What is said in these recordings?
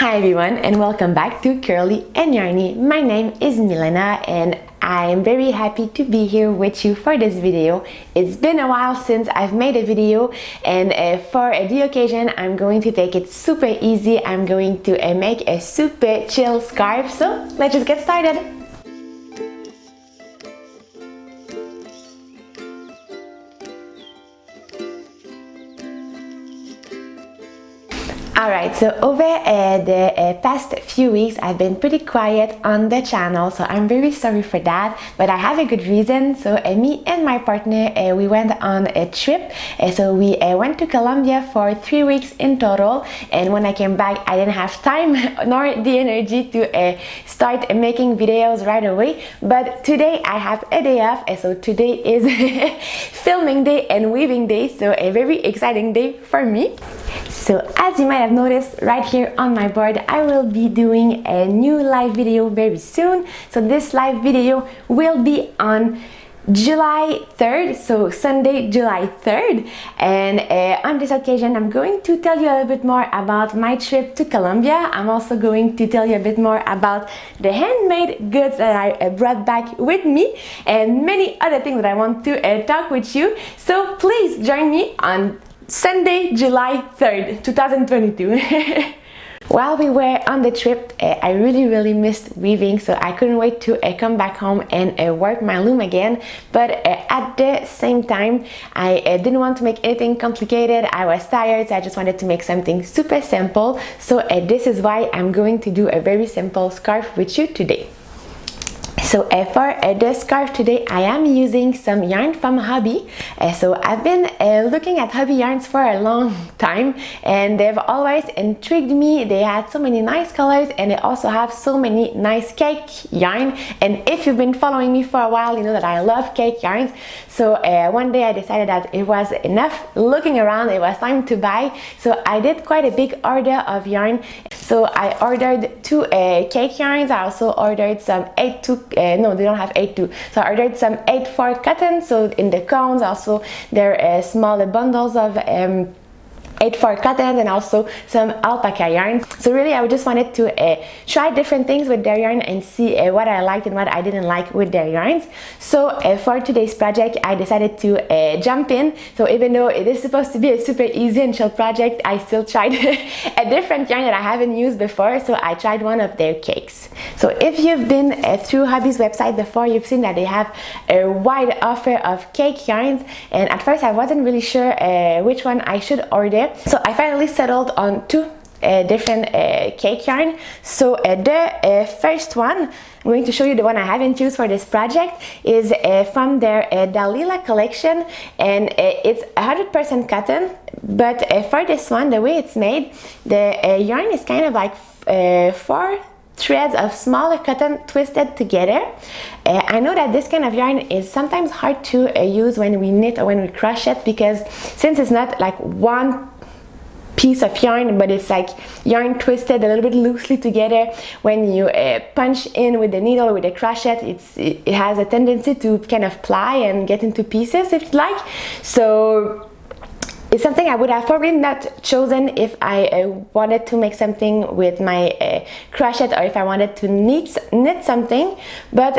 Hi everyone and welcome back to Curly and Yarny. My name is Milena and I am very happy to be here with you for this video. It's been a while since I've made a video, and for the occasion I'm going to take it super easy. I'm going to make a super chill scarf, so let's just get started. Alright, so over the past few weeks I've been pretty quiet on the channel, so I'm very sorry for that, but I have a good reason. So me and my partner, we went on a trip. So we went to Colombia for 3 weeks in total, and when I came back I didn't have time nor the energy to start making videos right away. But today I have a day off, so today is filming day and weaving day, so a very exciting day for me. So as you might have noticed right here on my board, I will be doing a new live video very soon. So this live video will be on July 3rd, so Sunday, July 3rd, and on this occasion I'm going to tell you a little bit more about my trip to Colombia. I'm also going to tell you a bit more about the handmade goods that I brought back with me and many other things that I want to talk with you. So please join me on Sunday, July 3rd, 2022. While we were on the trip, I really missed weaving, so I couldn't wait to come back home and work my loom again. But at the same time, I didn't want to make anything complicated. I was tired, so I just wanted to make something super simple. So this is why I'm going to do a very simple scarf with you today. So for the scarf today, I am using some yarn from Hobbii. So I've been looking at Hobbii yarns for a long time, and they've always intrigued me. They had so many nice colors, and they also have so many nice cake yarn. And if you've been following me for a while, you know that I love cake yarns. So one day I decided that it was enough looking around, it was time to buy. So I did quite a big order of yarn. So I ordered 2 cake yarns. I also ordered some 8-2, no, they don't have 8-2. So I ordered some 8-4 cotton. So in the cones, also there are smaller bundles of 8-4 cotton and also some alpaca yarns. So really I just wanted to try different things with their yarn and see what I liked and what I didn't like with their yarns. So for today's project I decided to jump in. So even though it is supposed to be a super easy and chill project, I still tried a different yarn that I haven't used before. So I tried one of their cakes. So if you've been through Hobbii's website before, you've seen that they have a wide offer of cake yarns, and at first I wasn't really sure which one I should order. So I finally settled on 2 different cake yarn. So the first one, I'm going to show you the one I haven't used for this project, is from their Dahlia collection, and it's 100% cotton. But for this one, the way it's made, the yarn is kind of like 4 threads of smaller cotton twisted together. I know that this kind of yarn is sometimes hard to use when we knit or when we crochet, because since it's not like one piece of yarn, but it's like yarn twisted a little bit loosely together, when you punch in with the needle or with the crochet, it has a tendency to kind of ply and get into pieces, if you like. So it's something I would have probably not chosen if I wanted to make something with my crochet, or if I wanted to knit something. But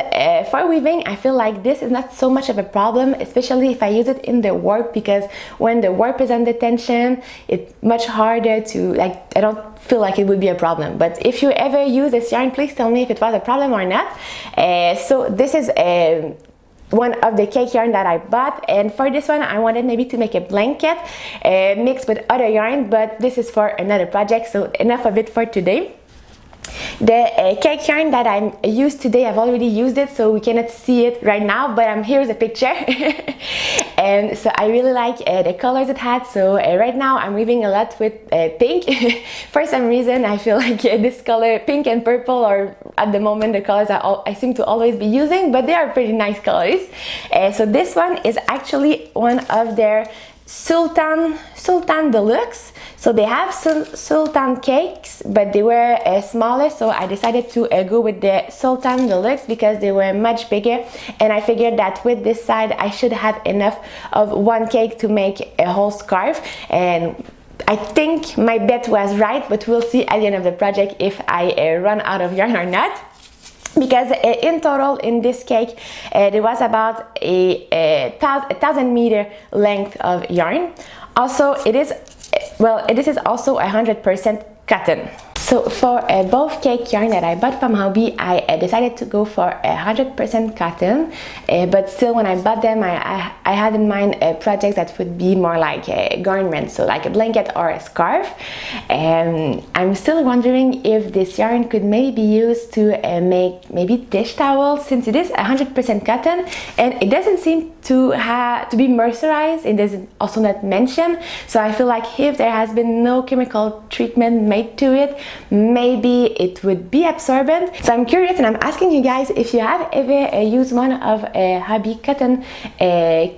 for weaving, I feel like this is not so much of a problem, especially if I use it in the warp, because when the warp is under tension, it's much harder to, like, I don't feel like it would be a problem. But if you ever use this yarn, please tell me if it was a problem or not. So this is one of the cake yarn that I bought, and for this one I wanted maybe to make a blanket mixed with other yarn, but this is for another project, so enough of it for today. The cake yarn that I used today, I've already used it, so we cannot see it right now, but here's a picture. And so I really like the colors it had. So right now I'm weaving a lot with pink. For some reason I feel like this color, pink and purple, are at the moment the colors I seem to always be using, but they are pretty nice colors. So this one is actually one of their Sultan Deluxe. So they have Sultan cakes, but they were smaller, so I decided to go with the Sultan Deluxe because they were much bigger, and I figured that with this side I should have enough of one cake to make a whole scarf. And I think my bet was right, but we'll see at the end of the project if I run out of yarn or not. Because in total in this cake there was about a 1,000-meter length of yarn. Also it is, well, this is also 100% cotton. So for both cake yarn that I bought from Hobbii, I decided to go for 100% cotton, but still when I bought them I had in mind projects that would be more like garments, so like a blanket or a scarf. And I'm still wondering if this yarn could maybe be used to make maybe dish towels, since it is 100% cotton and it doesn't seem to be mercerized. It doesn't also not mentioned, so I feel like if there has been no chemical treatment made to it, maybe it would be absorbent. So I'm curious and I'm asking you guys if you have ever used one of Hobbii cotton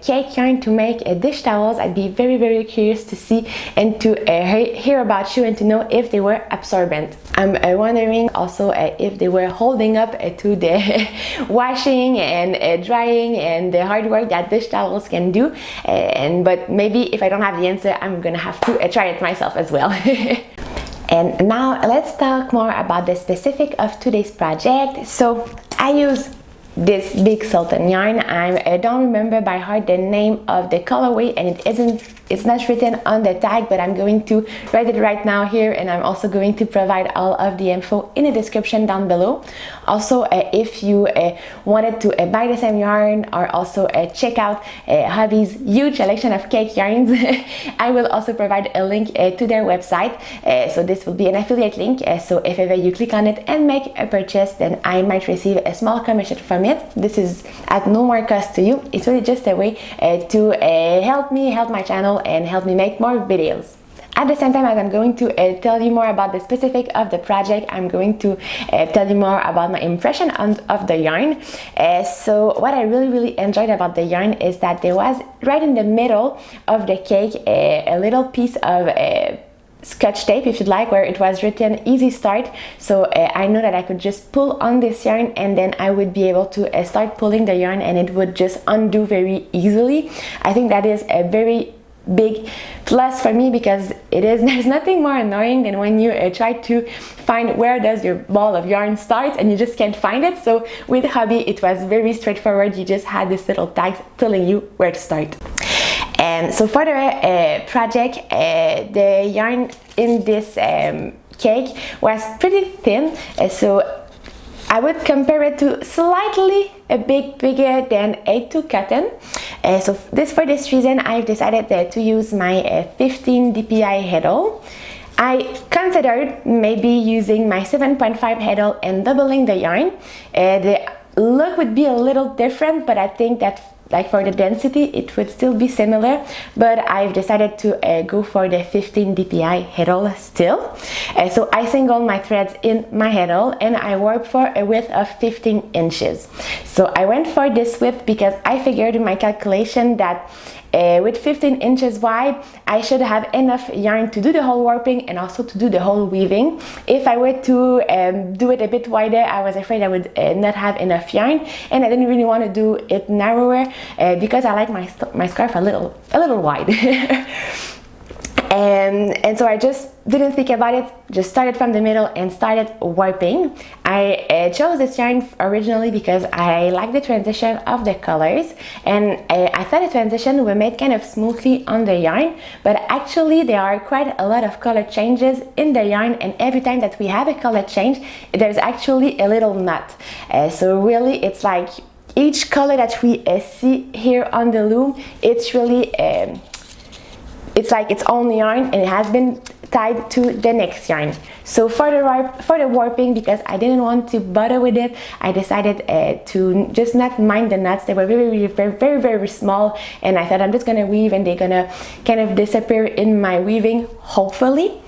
cake yarn to make dish towels. I'd be very curious to see and to hear about you and to know if they were absorbent. I'm wondering also if they were holding up to the washing and drying and the hard work that dish towels can do, but maybe if I don't have the answer, I'm gonna have to try it myself as well. And now let's talk more about the specific of today's project. So I use this big Sultan yarn. I don't remember by heart the name of the colorway, and it's not written on the tag, but I'm going to write it right now here, and I'm also going to provide all of the info in the description down below. Also if you wanted to buy the same yarn or also check out Hobbii's huge selection of cake yarns, I will also provide a link to their website, so this will be an affiliate link, so if ever you click on it and make a purchase, then I might receive a small commission from it. This is at no more cost to you. It's really just a way to help me help my channel and help me make more videos. At the same time, as I'm going to tell you more about the specific of the project, I'm going to tell you more about my impression of the yarn. So what I really enjoyed about the yarn is that there was right in the middle of the cake a little piece of Scotch tape, if you'd like, where it was written easy start. So I know that I could just pull on this yarn and then I would be able to start pulling the yarn and it would just undo very easily. I think that is a very big plus for me, because there's nothing more annoying than when you try to find where does your ball of yarn start and you just can't find it. So with Hobbii it was very straightforward. You just had this little tags telling you where to start. And so for the project, the yarn in this cake was pretty thin, so I would compare it to slightly a bit bigger than A2 cotton. So for this reason, I've decided to use my 15 DPI Heddle. I considered maybe using my 7.5 Heddle and doubling the yarn. The look would be a little different, but I think that like for the density it would still be similar, but I've decided to go for the 15 DPI Heddle still. So I singled my threads in my Heddle and I warped for a width of 15 inches. So I went for this width because I figured in my calculation that with 15 inches wide, I should have enough yarn to do the whole warping and also to do the whole weaving. If I were to do it a bit wider, I was afraid I would not have enough yarn, and I didn't really want to do it narrower because I like my scarf a little wide. And so I just didn't think about it, just started from the middle and started warping. I chose this yarn originally because I like the transition of the colors, and I thought the transition were made kind of smoothly on the yarn, but actually there are quite a lot of color changes in the yarn, and every time that we have a color change, there's actually a little knot. So really it's like each color that we see here on the loom, it's really it's like its own yarn and it has been tied to the next yarn. So for the warping, because I didn't want to bother with it, I decided to just not mind the knots. They were very small, and I thought I'm just gonna weave and they're gonna kind of disappear in my weaving, hopefully.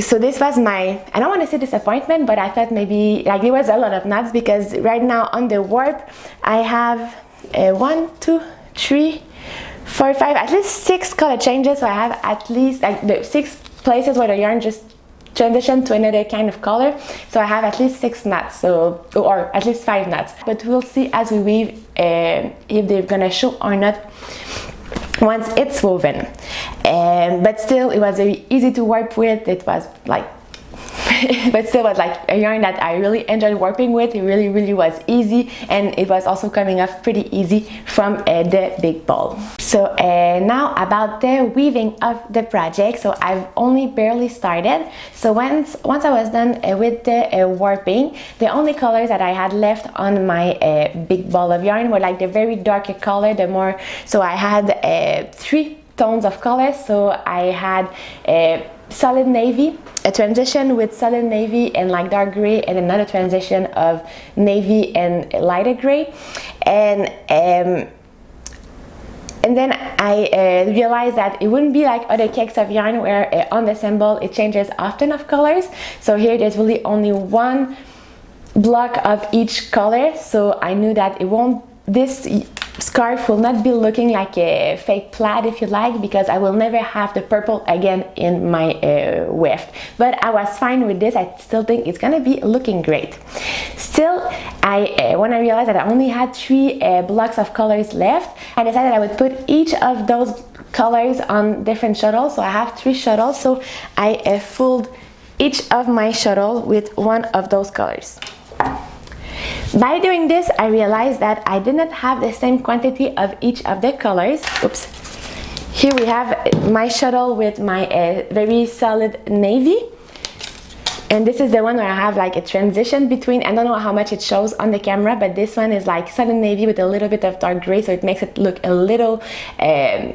So this was my, I don't want to say disappointment, but I thought maybe like there was a lot of knots, because right now on the warp I have 1, 2, 3, 4, 5, at least 6 color changes. So I have at least like the 6 places where the yarn just transitioned to another kind of color. So I have at least 6 knots, so, or at least 5 knots. But we'll see as we weave if they're gonna show or not once it's woven. But still, it was very easy to warp with. It was like but still was like a yarn that I really enjoyed warping with. It really was easy, and it was also coming off pretty easy from the big ball. So now about the weaving of the project. So I've only barely started. So once I was done with the warping, the only colors that I had left on my big ball of yarn were like the very darker color, the more, so I had 3 tones of colors. So I had solid navy, a transition with solid navy and like dark gray, and another transition of navy and lighter gray, and then I realized that it wouldn't be like other cakes of yarn where on the symbol it changes often of colors. So here there's really only one block of each color, so I knew that it won't, this scarf will not be looking like a fake plaid, if you like, because I will never have the purple again in my weft. But I was fine with this. I still think it's gonna be looking great. Still, when I realized that I only had 3 blocks of colors left, I decided I would put each of those colors on different shuttles. So I have 3 shuttles, so I fooled each of my shuttle with one of those colors. By doing this, I realized that I did not have the same quantity of each of the colors. Oops. Here we have my shuttle with my very solid navy. And this is the one where I have like a transition between, I don't know how much it shows on the camera, but this one is like solid navy with a little bit of dark gray, so it makes it look a little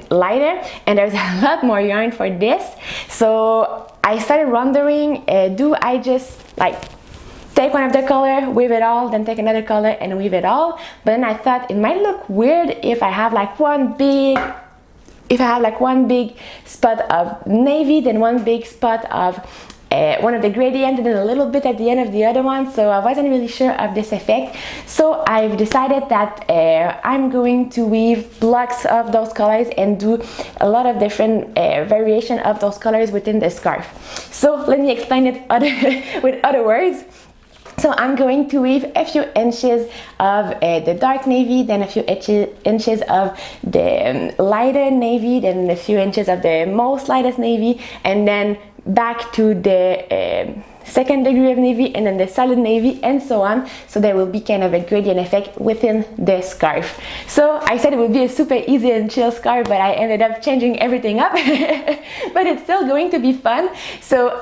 lighter. And there's a lot more yarn for this. So I started wondering, do I just like take one of the color, weave it all, then take another color and weave it all? But then I thought it might look weird if I have like one big spot of navy, then one big spot of one of the gradient, and then a little bit at the end of the other one. So I wasn't really sure of this effect. So I've decided that I'm going to weave blocks of those colors and do a lot of different variation of those colors within the scarf. So let me explain it with other words. So I'm going to weave a few inches of the dark navy, then a few inches of the lighter navy, then a few inches of the most lightest navy, and then back to the second degree of navy, and then the solid navy, and so on. So there will be kind of a gradient effect within the scarf. So I said it would be a super easy and chill scarf, but I ended up changing everything up. But it's still going to be fun. So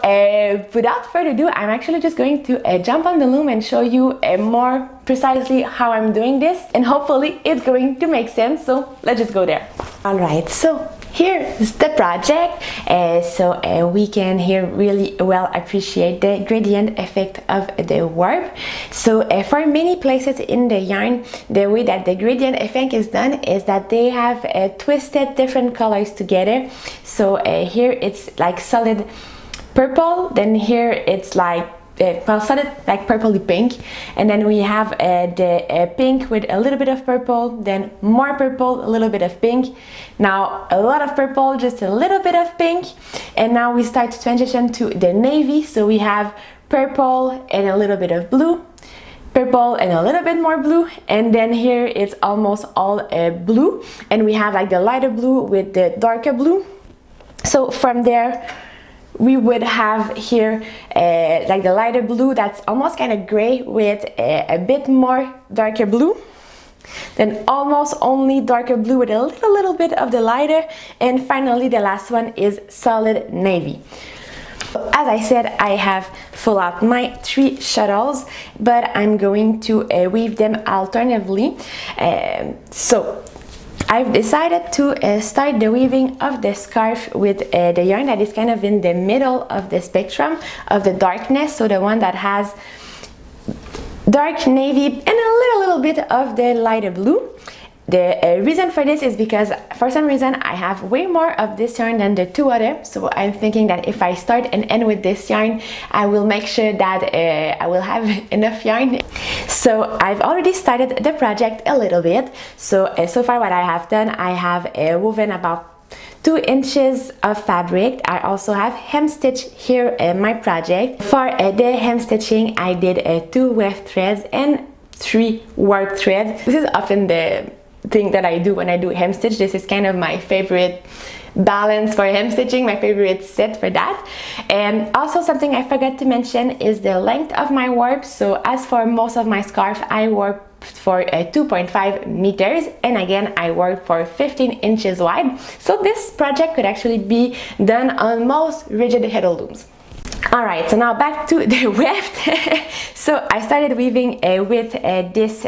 without further ado, I'm actually just going to jump on the loom and show you more precisely how I'm doing this, and hopefully it's going to make sense. So let's just go there. All right, so here's the project. We can here really well appreciate the gradient effect of the warp. So for many places in the yarn, the way that the gradient effect is done is that they have twisted different colors together. So here it's like solid purple, then here it's like solid like purpley pink, and then we have the pink with a little bit of purple, then more purple, a little bit of pink, now a lot of purple, just a little bit of pink, and now we start to transition to the navy. So we have purple and a little bit of blue, purple and a little bit more blue, and then here it's almost all blue, and we have like the lighter blue with the darker blue. So from there we would have here like the lighter blue that's almost kind of gray with a bit more darker blue, then almost only darker blue with a little bit of the lighter, and finally the last one is solid navy. As I said, I have full out my 3 shuttles, but I'm going to weave them alternatively. So I've decided to start the weaving of the scarf with the yarn that is kind of in the middle of the spectrum of the darkness, so the one that has dark navy and a little bit of the lighter blue. The reason for this is because for some reason I have way more of this yarn than the 2 other, so I'm thinking that if I start and end with this yarn, I will make sure that I will have enough yarn. So I've already started the project a little bit. So far what I have done, I have woven about 2 inches of fabric. I also have hem stitch here in my project. For the hem stitching, I did 2 weft threads and 3 warp threads. This is often the thing that I do when I do hem stitch. This is kind of my favorite balance for hem stitching, my favorite set for that. And also something I forgot to mention is the length of my warp. So as for most of my scarf, I warp for 2.5 meters, and again I work for 15 inches wide. So this project could actually be done on most rigid Heddle looms. Alright, so now back to the weft. So I started weaving with this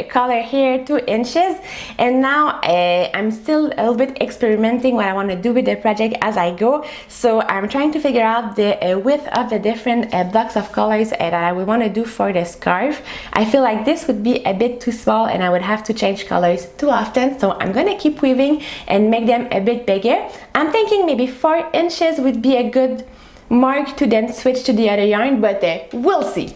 color here, 2 inches, and now I'm still a little bit experimenting what I want to do with the project as I go. So I'm trying to figure out the width of the different blocks of colors that I would want to do for the scarf. I feel like this would be a bit too small and I would have to change colors too often, so I'm gonna keep weaving and make them a bit bigger. I'm thinking maybe 4 inches would be a good mark to then switch to the other yarn, but we'll see.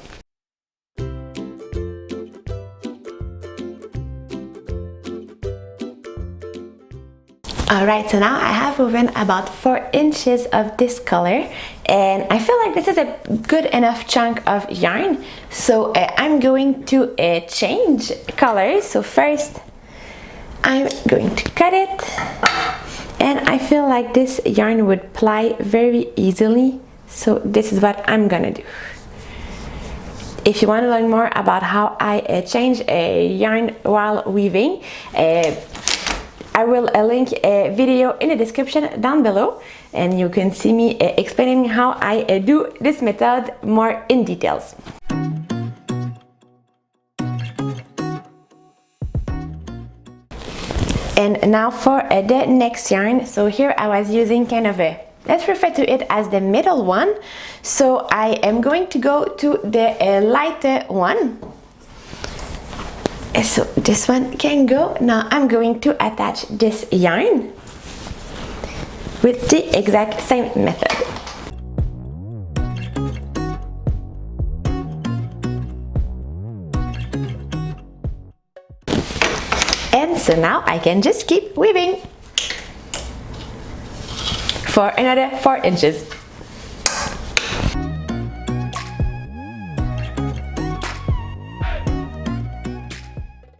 Alright, so now I have woven about 4 inches of this color, and I feel like this is a good enough chunk of yarn. So I'm going to change colors. So first I'm going to cut it, and I feel like this yarn would ply very easily, so this is what I'm gonna do. If you want to learn more about how I change a yarn while weaving, I will link a video in the description down below, and you can see me explaining how I do this method more in details. And now for the next yarn. So here I was using kind of a, let's refer to it as the middle one. So I am going to go to the lighter one. So this one can go. Now I'm going to attach this yarn with the exact same method. And so now I can just keep weaving for another 4 inches.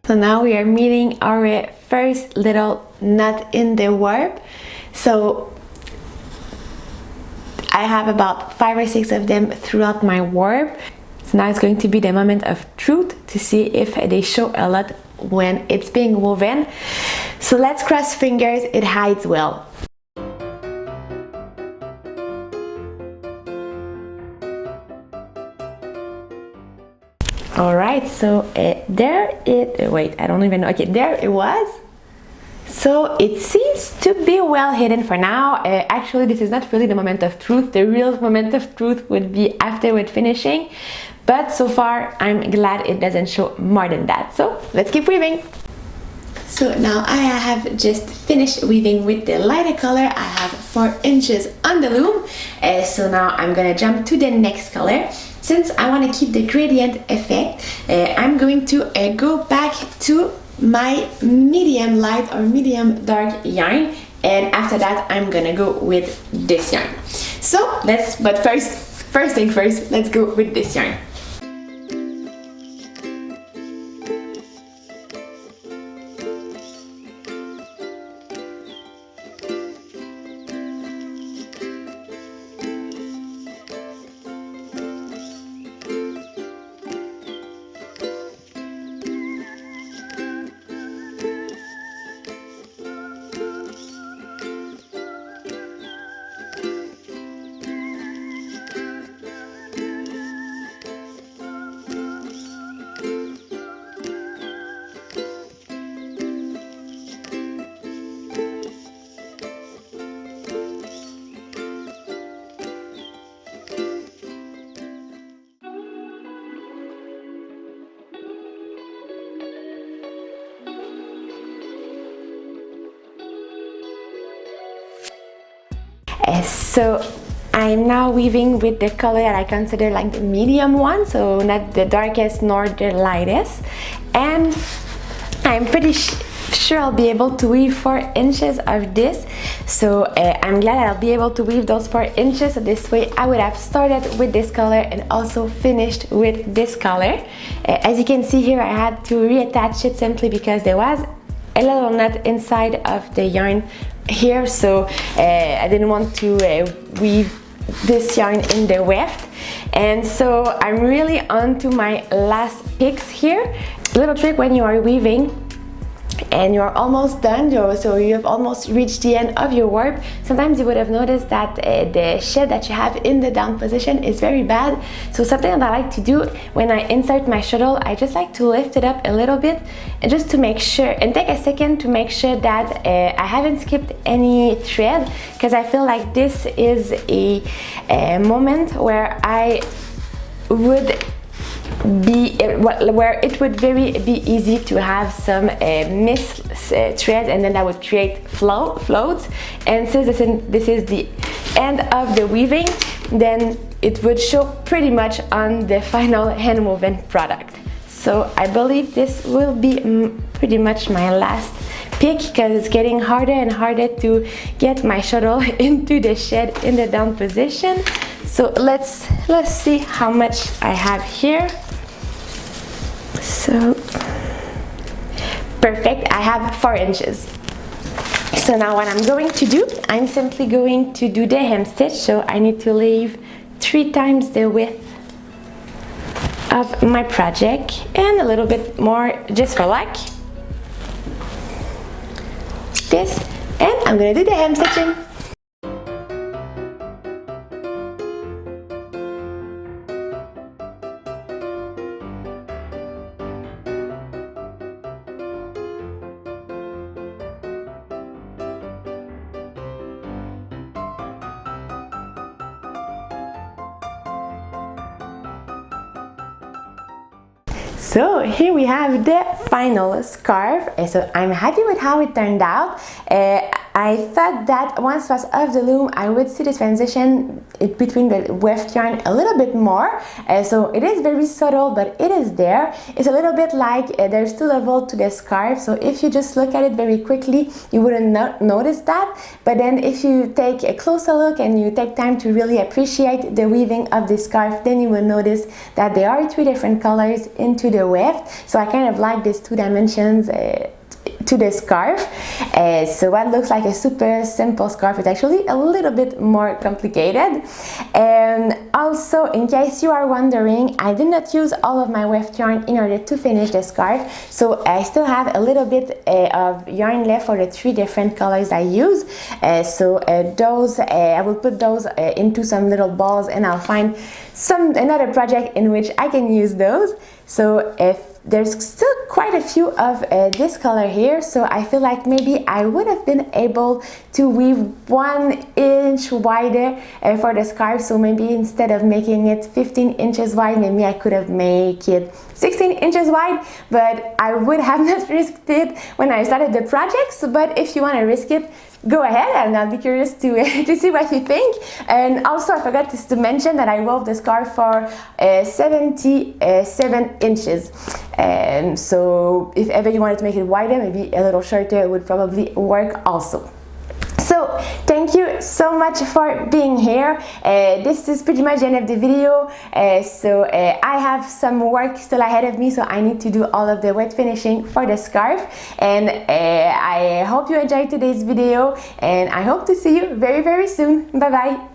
So now we are meeting our first little knot in the warp. So I have about 5 or 6 of them throughout my warp. So now it's going to be the moment of truth to see if they show a lot when it's being woven. So let's cross fingers it hides well. Alright, so there it, wait, I don't even know, okay, there it was. So it seems to be well hidden for now. Actually, this is not really the moment of truth. The real moment of truth would be afterward finishing. But so far, I'm glad it doesn't show more than that. So let's keep weaving. So now I have just finished weaving with the lighter color. I have 4 inches on the loom. So now I'm gonna jump to the next color. Since I want to keep the gradient effect, I'm going to go back to my medium light or medium dark yarn, and after that I'm gonna go with this yarn. So but first thing first, let's go with this yarn. So I'm now weaving with the color that I consider like the medium one, so not the darkest nor the lightest, and I'm pretty sure I'll be able to weave 4 inches of this. So I'm glad I'll be able to weave those 4 inches, so this way I would have started with this color and also finished with this color. As you can see here, I had to reattach it simply because there was a little knot inside of the yarn here, so I didn't want to weave this yarn in the weft. And so I'm really on to my last picks here. Little trick when you are weaving and you're almost done, so you have almost reached the end of your warp. Sometimes you would have noticed that the shed that you have in the down position is very bad. So something that I like to do when I insert my shuttle, I just like to lift it up a little bit, and just to make sure, and take a second to make sure that I haven't skipped any thread, because I feel like this is a moment where I would be where it would be easy to have some missed threads, and then that would create floats. And since this is the end of the weaving, then it would show pretty much on the final hand woven product. So I believe this will be pretty much my last pick, because it's getting harder and harder to get my shuttle into the shed in the down position. So let's see how much I have here. So perfect, I have 4 inches. So now what I'm going to do, I'm simply going to do the hem stitch. So I need to leave 3 times the width of my project and a little bit more just for luck. This, and I'm gonna do the hem stitching. So here we have the final scarf. So I'm happy with how it turned out. I thought that once it was off the loom, I would see the transition between the weft yarn a little bit more. So it is very subtle, but it is there. It's a little bit like there's 2 levels to the scarf. So if you just look at it very quickly, you wouldn't notice that. But then if you take a closer look and you take time to really appreciate the weaving of the scarf, then you will notice that there are 3 different colors into the weft. So I kind of like these 2 dimensions to the scarf. So what looks like a super simple scarf is actually a little bit more complicated. And also, in case you are wondering, I did not use all of my weft yarn in order to finish the scarf, so I still have a little bit of yarn left for the 3 different colors I use. So those I will put those into some little balls, and I'll find another project in which I can use those. So if there's still quite a few of this color here, so I feel like maybe I would have been able to weave 1 inch wider for the scarf. So maybe instead of making it 15 inches wide, maybe I could have made it 16 inches wide, but I would have not risked it when I started the project. So, but if you want to risk it, go ahead, and I'll be curious to see what you think. And also, I forgot to mention that I wove the scarf for 77 inches. So if ever you wanted to make it wider, maybe a little shorter would probably work also. So thank you so much for being here. This is pretty much the end of the video. I have some work still ahead of me, so I need to do all of the wet finishing for the scarf. And I hope you enjoyed today's video, and I hope to see you very, very soon. Bye bye.